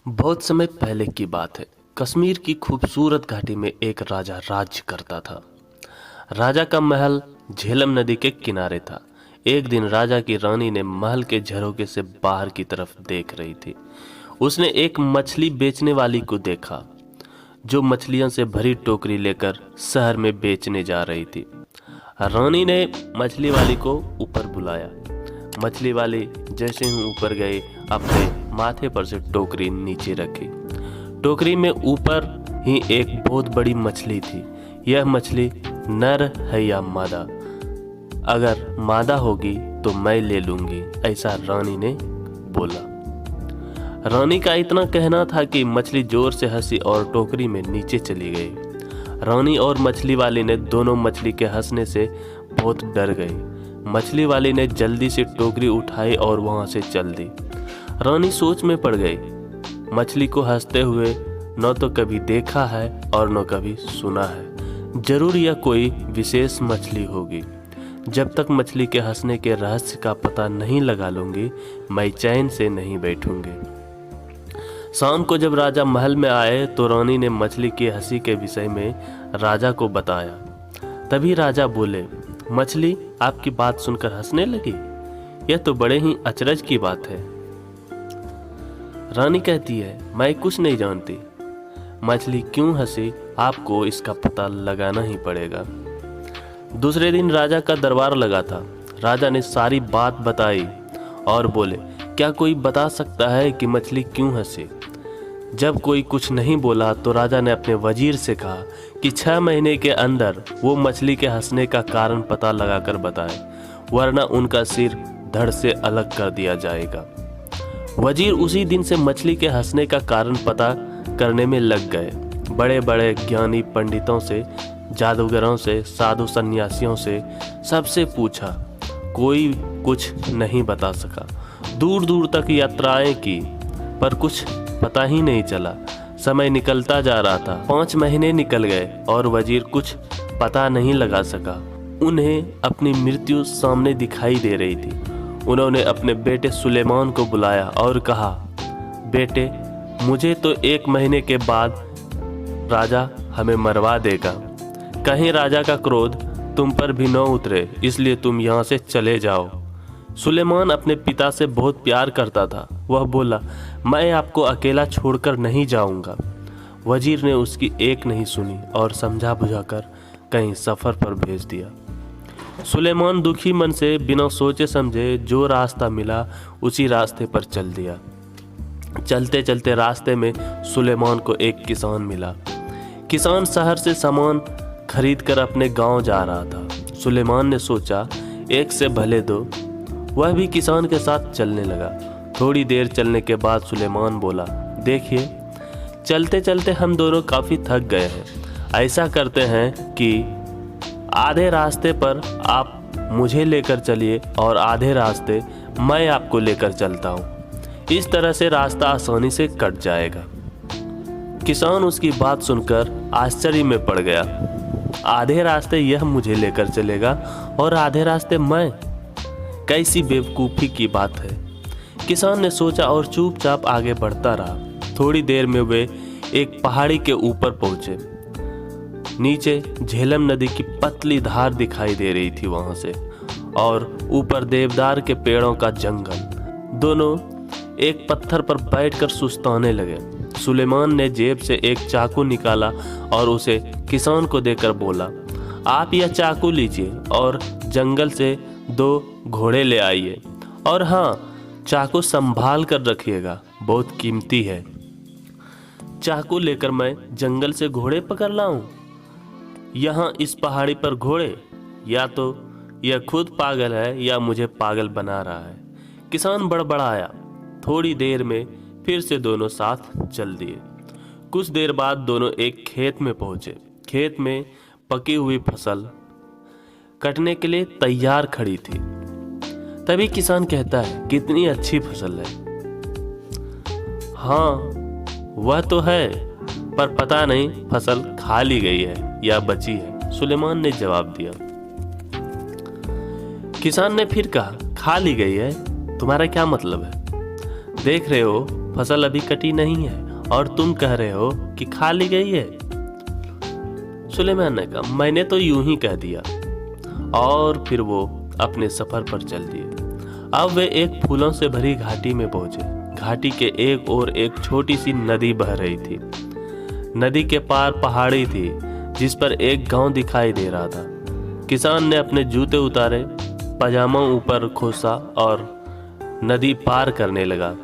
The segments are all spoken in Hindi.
बहुत समय पहले की बात है। कश्मीर की खूबसूरत घाटी में एक राजा राज्य करता था। राजा का महल झेलम नदी के किनारे था। एक दिन राजा की रानी ने महल के झरोखे से बाहर की तरफ देख रही थी। उसने एक मछली बेचने वाली को देखा जो मछलियों से भरी टोकरी लेकर शहर में बेचने जा रही थी। रानी ने मछली वाली को ऊपर बुलाया। मछली वाली जैसे ही ऊपर गई, अपने माथे पर से टोकरी नीचे रखी। टोकरी में ऊपर ही एक बहुत बड़ी मछली थी। यह मछली नर है या मादा? अगर मादा होगी तो मैं ले लूंगी, ऐसा रानी ने बोला। रानी का इतना कहना था कि मछली जोर से हंसी और टोकरी में नीचे चली गई। रानी और मछली वाली ने दोनों मछली के हंसने से बहुत डर गई। मछली वाली ने जल्दी से टोकरी उठाई और वहां से चल दी। रानी सोच में पड़ गई। मछली को हंसते हुए न तो कभी देखा है और न कभी सुना है। जरूर यह कोई विशेष मछली होगी। जब तक मछली के हंसने के रहस्य का पता नहीं लगा लूंगी, मैं चैन से नहीं बैठूंगी। शाम को जब राजा महल में आए तो रानी ने मछली की हंसी के विषय में राजा को बताया। तभी राजा बोले, मछली आपकी बात सुनकर हंसने लगी? यह तो बड़े ही अचरज की बात है। रानी कहती है, मैं कुछ नहीं जानती। मछली क्यों हंसी, आपको इसका पता लगाना ही पड़ेगा। दूसरे दिन राजा का दरबार लगा था। राजा ने सारी बात बताई और बोले, क्या कोई बता सकता है कि मछली क्यों हंसी? जब कोई कुछ नहीं बोला तो राजा ने अपने वजीर से कहा कि 6 महीने के अंदर वो मछली के हंसने का कारण पता लगाकर बताए, वरना उनका सिर धड़ से अलग कर दिया जाएगा। वजीर उसी दिन से मछली के हंसने का कारण पता करने में लग गए। बड़े बड़े ज्ञानी पंडितों से, जादूगरों से, साधु सन्यासियों से, सबसे पूछा, कोई कुछ नहीं बता सका। दूर दूर तक यात्राएं की पर कुछ पता ही नहीं चला। समय निकलता जा रहा था। 5 महीने निकल गए और वजीर कुछ पता नहीं लगा सका। उन्हें अपनी मृत्यु सामने दिखाई दे रही थी। उन्होंने अपने बेटे सुलेमान को बुलाया और कहा, बेटे, मुझे तो 1 महीने के बाद राजा हमें मरवा देगा। कहीं राजा का क्रोध तुम पर भी न उतरे, इसलिए तुम यहाँ से चले जाओ। सुलेमान अपने पिता से बहुत प्यार करता था। वह बोला, मैं आपको अकेला छोड़कर नहीं जाऊंगा। वजीर ने उसकी एक नहीं सुनी और समझा बुझाकर कहीं सफ़र पर भेज दिया। सुलेमान दुखी मन से बिना सोचे समझे जो रास्ता मिला उसी रास्ते पर चल दिया। चलते चलते रास्ते में सुलेमान को एक किसान मिला। किसान शहर से सामान खरीद कर अपने गांव जा रहा था। सुलेमान ने सोचा, एक से भले दो। वह भी किसान के साथ चलने लगा। थोड़ी देर चलने के बाद सुलेमान बोला, देखिए, चलते चलते हम दोनों काफ़ी थक गए हैं। ऐसा करते हैं कि आधे रास्ते पर आप मुझे लेकर चलिए और आधे रास्ते मैं आपको लेकर चलता हूँ। इस तरह से रास्ता आसानी से कट जाएगा। किसान उसकी बात सुनकर आश्चर्य में पड़ गया। आधे रास्ते यह मुझे लेकर चलेगा और आधे रास्ते मैं? कैसी बेवकूफ़ी की बात है। किसान ने सोचा और चुपचाप आगे बढ़ता रहा। थोड़ी देर में वे एक पहाड़ी के ऊपर पहुंचे। नीचे झेलम नदी की पतली धार दिखाई दे रही थी वहां से, और ऊपर देवदार के पेड़ों का जंगल। दोनों एक पत्थर पर बैठकर सुस्ताने लगे। सुलेमान ने जेब से एक चाकू निकाला और उसे किसान को देकर बोला, आप यह चाकू लीजिए और जंगल से 2 घोड़े ले आइए, और हाँ, चाकू संभाल कर रखिएगा, बहुत कीमती है। चाकू लेकर मैं जंगल से घोड़े पकड़ लाऊं? यहाँ इस पहाड़ी पर घोड़े? या तो यह खुद पागल है या मुझे पागल बना रहा है। किसान बड़बड़ाया। थोड़ी देर में फिर से दोनों साथ चल दिए। कुछ देर बाद दोनों एक खेत में पहुंचे। खेत में पकी हुई फसल कटने के लिए तैयार खड़ी थी। तभी किसान कहता है, कितनी अच्छी फसल है। हाँ, वह तो है, पर पता नहीं फसल खा ली गई है या बची है, सुलेमान ने जवाब दिया। किसान ने फिर कहा, खा ली गई है? तुम्हारा क्या मतलब है? देख रहे हो फसल अभी कटी नहीं है और तुम कह रहे हो कि खा ली गई है। सुलेमान ने कहा, मैंने तो यूं ही कह दिया। और फिर वो अपने सफर पर चल दिए। अब वे एक फूलों से भरी घाटी में पहुंचे। घाटी के एक ओर एक छोटी सी नदी बह रही थी। नदी के पार पहाड़ी थी जिस पर एक गांव दिखाई दे रहा था। किसान ने अपने जूते उतारे, पजामा ऊपर खोसा और नदी पार करने लगा।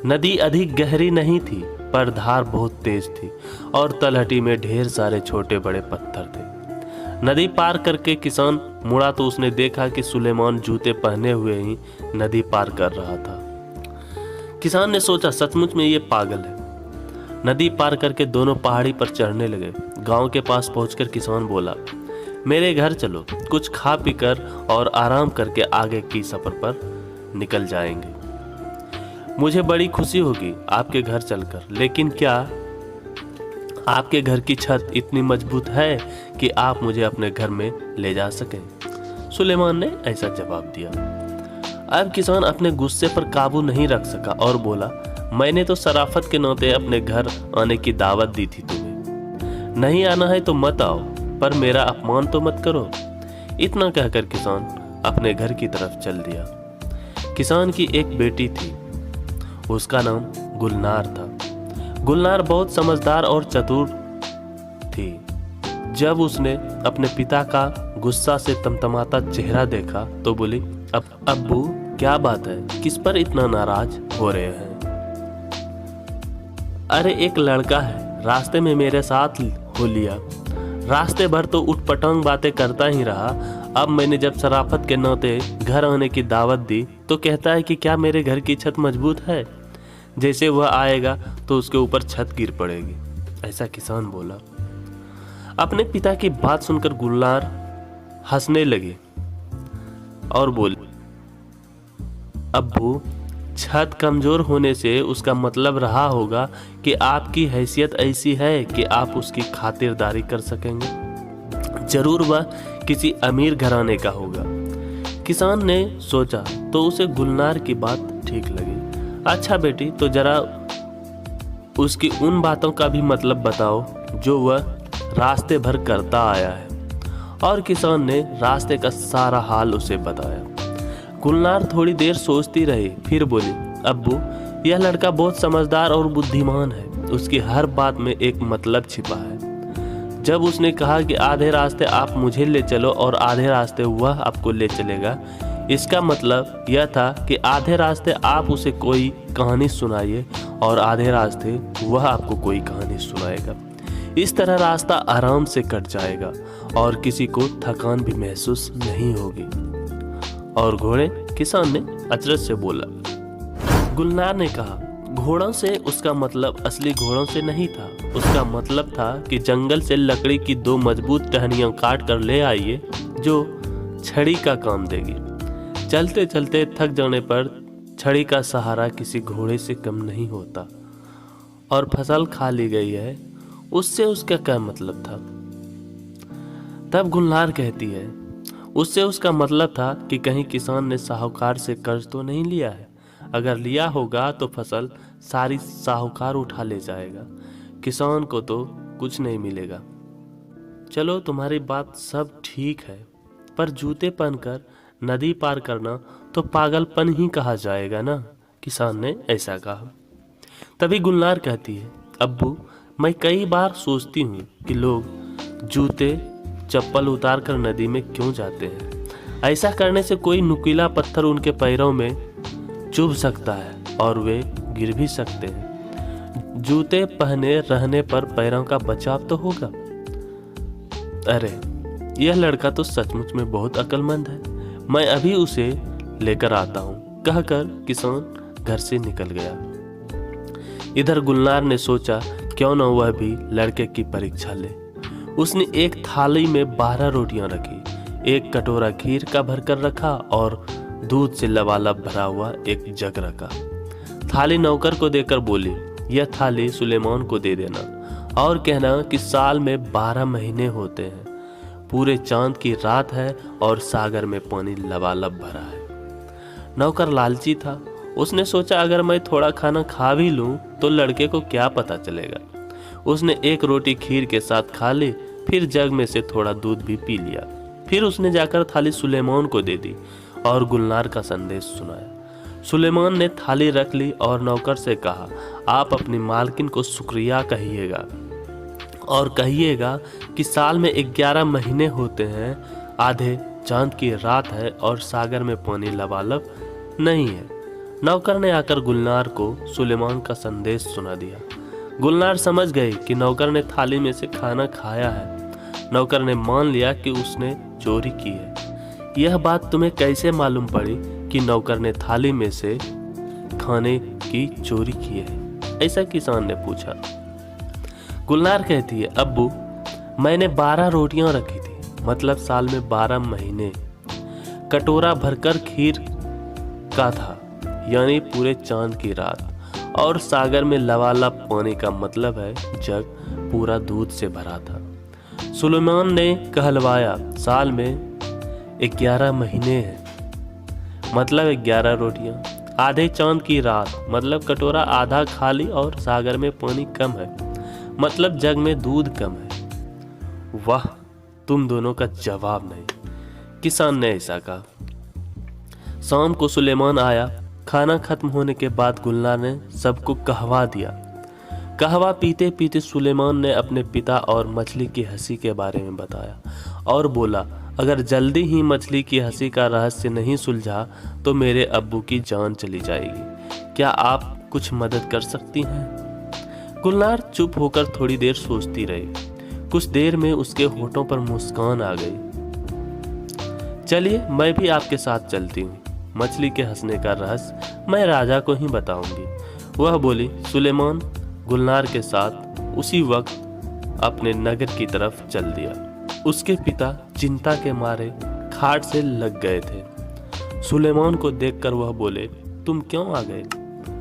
नदी अधिक गहरी नहीं थी पर धार बहुत तेज थी और तलहटी में ढेर सारे छोटे बड़े पत्थर थे। नदी पार करके किसान मुड़ा तो उसने देखा कि सुलेमान जूते पहने हुए ही नदी पार कर रहा था। किसान ने सोचा, सचमुच में ये पागल है। नदी पार करके दोनों पहाड़ी पर चढ़ने लगे। गांव के पास पहुंचकर किसान बोला, मेरे घर चलो, कुछ खा पी कर और आराम करके आगे की सफर पर निकल जाएंगे। मुझे बड़ी खुशी होगी आपके घर चलकर, लेकिन क्या आपके घर की छत इतनी मजबूत है कि आप मुझे अपने घर में ले जा सकें? सुलेमान ने ऐसा जवाब दिया। अब किसान अपने गुस्से पर काबू नहीं रख सका और बोला, मैंने तो शराफत के नाते अपने घर आने की दावत दी थी तुम्हें। नहीं आना है तो मत आओ, पर मेरा अपमान तो मत करो। इतना कहकर किसान अपने घर की तरफ चल दिया। किसान की एक बेटी थी, उसका नाम गुलनार था। गुलनार बहुत समझदार और चतुर थी। जब उसने अपने पिता का गुस्सा से तमतमाता चेहरा देखा तो बोली, अब्बू क्या बात है, किस पर इतना नाराज हो रहे हैं? अरे एक लड़का है, रास्ते में मेरे साथ हो लिया। रास्ते भर तो उठपटांग बातें करता ही रहा। अब मैंने जब शराफत के नाते घर आने की दावत दी तो कहता है कि क्या मेरे घर की छत मजबूत है, जैसे वह आएगा तो उसके ऊपर छत गिर पड़ेगी। ऐसा किसान बोला। अपने पिता की बात सुनकर गुलनार हंसने लगे और बोले, अब्बू छत कमजोर होने से उसका मतलब रहा होगा कि आपकी हैसियत ऐसी है कि आप उसकी खातिरदारी कर सकेंगे। जरूर वह किसी अमीर घराने का होगा। किसान ने सोचा तो उसे गुलनार की बात ठीक लगी। अच्छा बेटी, तो जरा उसकी उन बातों का भी मतलब बताओ जो वह रास्ते भर करता आया है। और किसान ने रास्ते का सारा हाल उसे बताया। गुलनार थोड़ी देर सोचती रही, फिर बोली, अब्बू यह लड़का बहुत समझदार और बुद्धिमान है। उसकी हर बात में एक मतलब छिपा है। जब उसने कहा कि आधे रास्ते आप मुझे ले चलो और आधे रास्ते वह आपको ले चलेगा, इसका मतलब यह था कि आधे रास्ते आप उसे कोई कहानी सुनाइए और आधे रास्ते वह आपको कोई कहानी सुनाएगा। इस तरह रास्ता आराम से कट जाएगा और किसी को थकान भी महसूस नहीं होगी। और घोड़े? किसान ने अचरज से बोला। गुलनार ने कहा, घोड़ों से उसका मतलब असली घोड़ों से नहीं था। उसका मतलब था कि जंगल से लकड़ी की 2 मजबूत टहनियां काट कर ले आइए जो छड़ी का काम देगी। चलते चलते थक जाने पर छड़ी का सहारा किसी घोड़े से कम नहीं होता। और फसल खा ली गई है, उससे उसका क्या मतलब था? तब गुलनार कहती है, उससे उसका मतलब था कि कहीं किसान ने साहूकार से कर्ज तो नहीं लिया है। अगर लिया होगा तो फसल सारी साहूकार उठा ले जाएगा, किसान को तो कुछ नहीं मिलेगा। चलो तुम्हारी बात सब ठीक है, पर जूते पहनकर नदी पार करना तो पागलपन ही कहा जाएगा ना। किसान ने ऐसा कहा। तभी गुलनार कहती है, अब्बू मैं कई बार सोचती हूँ कि लोग जूते चप्पल उतार कर नदी में क्यों जाते हैं। ऐसा करने से कोई नुकीला पत्थर उनके पैरों में चुभ सकता है और वे गिर भी सकते हैं। जूते पहने रहने पर पैरों का बचाव तो होगा। अरे यह लड़का तो सचमुच में बहुत अक्लमंद है, मैं अभी उसे लेकर आता हूँ, कहकर किसान घर से निकल गया। इधर गुलनार ने सोचा क्यों न वह भी लड़के की परीक्षा ले। उसने एक थाली में 12 रोटियां रखी, एक कटोरा खीर का भरकर रखा और दूध से लबालब भरा हुआ एक जग रखा। थाली नौकर को देकर बोली, यह थाली सुलेमान को दे देना और कहना कि साल में 12 महीने होते हैं, पूरे चांद की रात है और सागर में पानी लबालब भरा है। नौकर लालची था, उसने सोचा अगर मैं थोड़ा खाना खा भी लूं तो लड़के को क्या पता चलेगा। उसने एक रोटी खीर के साथ खा ली, फिर जग में से थोड़ा दूध भी पी लिया। फिर उसने जाकर थाली सुलेमान को दे दी और गुलनार का संदेश सुनाया। सुलेमान ने थाली रख ली और नौकर से कहा, आप अपनी मालकिन को शुक्रिया कहिएगा और कहिएगा कि साल में 11 महीने होते हैं, आधे चांद की रात है और सागर में पानी लबालब नहीं है। नौकर ने आकर गुलनार को सुलेमान का संदेश सुना दिया। गुलनार समझ गई कि नौकर ने थाली में से खाना खाया है। नौकर ने मान लिया कि उसने चोरी की है। यह बात तुम्हें कैसे मालूम पड़ी कि नौकर ने थाली में से खाने की चोरी की है? ऐसा किसान ने पूछा। गुलनार कहती है, अब्बू मैंने 12 रोटियां रखी थी, मतलब साल में 12 महीने। कटोरा भरकर खीर का था, यानी पूरे चांद की रात, और सागर में लबालब पानी का मतलब है जग पूरा दूध से भरा था। सुलेमान ने कहलवाया, साल में 11 महीने हैं, मतलब 11 रोटियां, आधे चांद की रात, मतलब कटोरा आधा खाली और सागर में पानी कम है, मतलब जग में दूध कम है। वाह, तुम दोनों का जवाब नहीं, किसान ने ऐसा कहा। शाम को सुलेमान आया। खाना खत्म होने के बाद गुलनार ने सबको कहवा दिया। कहवा पीते पीते सुलेमान ने अपने पिता और मछली की हंसी के बारे में बताया और बोला, अगर जल्दी ही मछली की हंसी का रहस्य नहीं सुलझा तो मेरे अब्बू की जान चली जाएगी। क्या आप कुछ मदद कर सकती हैं? गुलनार चुप होकर थोड़ी देर सोचती रही। कुछ देर में उसके होठों पर मुस्कान आ गई। चलिए, मैं भी आपके साथ चलती हूँ। मछली के हंसने का रहस्य मैं राजा को ही बताऊंगी। वह बोली। सुलेमान गुलनार के साथ उसी वक्त अपने नगर की तरफ चल दिया। उसके पिता चिंता के मारे खाट से लग गए थे। सुलेमान को देखकर वह बोले, तुम क्यों आ गए?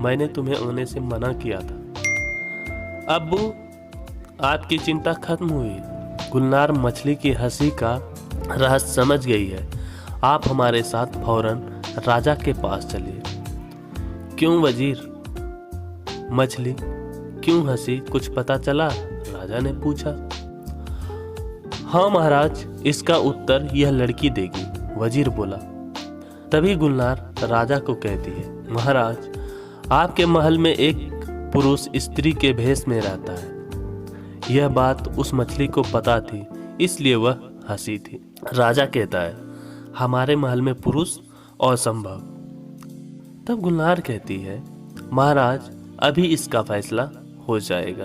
मैंने तुम्हें आने से मना किया था। अब्बू, आपकी चिंता खत्म हुई। गुलनार मछली की हंसी का रहस्य समझ गई है। आप हमारे साथ फौरन राजा के पास चलिए। क्यों वजीर? मछली क्यों हंसी, कुछ पता चला? राजा ने पूछा। हाँ महाराज, इसका उत्तर यह लड़की देगी, वजीर बोला। तभी गुलनार राजा को कहती है, महाराज, आपके महल में एक पुरुष स्त्री के भेष में रहता है। यह बात उस मछली को पता थी, इसलिए वह हंसी थी। राजा कहता है, हमारे महल में पुरुष असंभव। तब गुलनार कहती है, महाराज, अभी इसका फैसला हो जाएगा।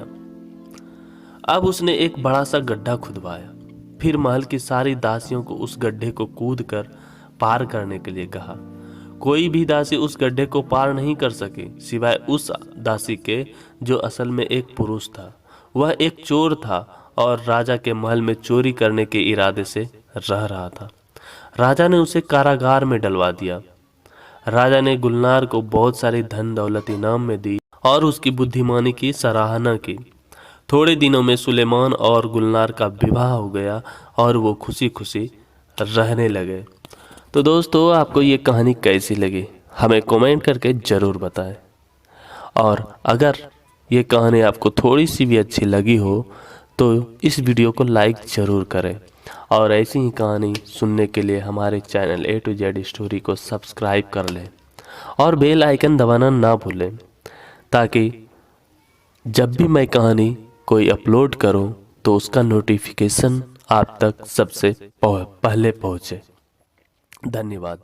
अब उसने एक बड़ा सा गड्ढा खुदवाया, फिर महल की सारी दासियों को उस गड्ढे को कूदकर पार करने के लिए कहा। कोई भी दासी उस गड्ढे को पार नहीं कर सकी सिवाय उस दासी के जो असल में एक पुरुष था। वह एक चोर था और राजा के महल में चोरी करने के इरादे से रह रहा था। राजा ने उसे कारागार में डलवा दिया। राजा ने गुलनार को बहुत सारी धन दौलत इनाम में दी और उसकी बुद्धिमानी की सराहना की। थोड़े दिनों में सुलेमान और गुलनार का विवाह हो गया और वो खुशी खुशी रहने लगे। तो दोस्तों, आपको ये कहानी कैसी लगी हमें कमेंट करके ज़रूर बताएं। और अगर ये कहानी आपको थोड़ी सी भी अच्छी लगी हो तो इस वीडियो को लाइक ज़रूर करें और ऐसी ही कहानी सुनने के लिए हमारे channel A to Z story को सब्सक्राइब कर लें और बेल आइकन दबाना ना भूलें, ताकि जब भी मैं कहानी कोई अपलोड करूं तो उसका नोटिफिकेशन आप तक सबसे पहले पहुंचे। धन्यवाद।